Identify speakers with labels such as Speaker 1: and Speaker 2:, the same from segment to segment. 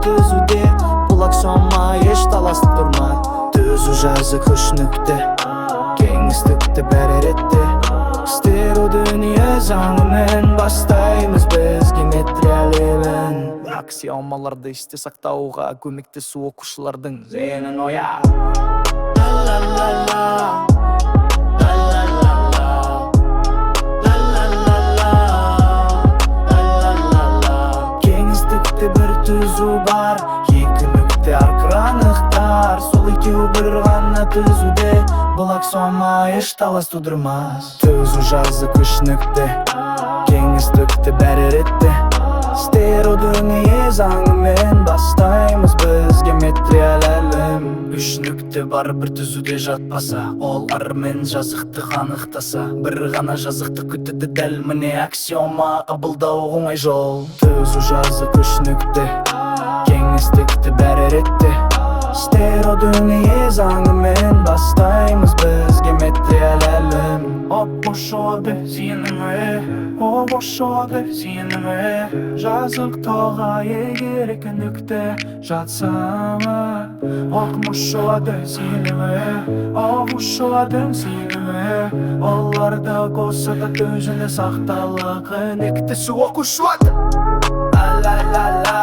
Speaker 1: түзуде Булак сома еш таластырмай Түзу жазы күшнікті Кеңістікті бәрі ретте Стеру дүние заңымен Бастаймыз біз геометриялебін Аксиомаларды есте сақтауға көмектесу оқушылардың зейінін оя Ла-ла-ла-ла бір түзу бар екі нүкте арқыранықтар сол екеу бір ғана түзуде Бұлақ сома еш талас тудырмас Түзу жазы күшнікті кеңістікті бәрі ретте Стерео дүние заңымен бастаймыз біз геометрияләлім Үш нүкте бар бір түзуде жатпаса Ол армен жазықты қанықтаса Бір ғана жазықты күтіді дәл міне аксиома қабылдау оңай жол Түзу жазы күш нүкте кеңістікті бәрі ретте Стерео дүние заңымен бастаймыз біз геометрияләлім О бошоды зейініме О бошоды зейініме Жазықтыға егер екі нүкте жатсамы Оқмышоды зейініме О бошоды зейініме Оларды қосыда түзілі сақталығы Нектесі оқушоды Ла-ла-ла-ла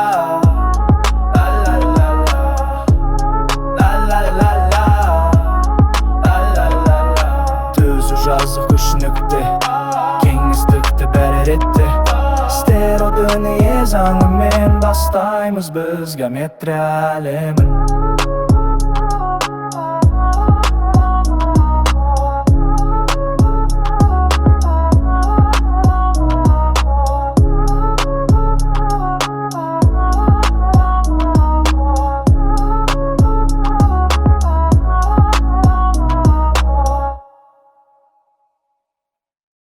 Speaker 1: Жазы күшнікті кеңістікті бәрі ретте Стерео дүние заңымен бастаймыз біз геометрия әлемін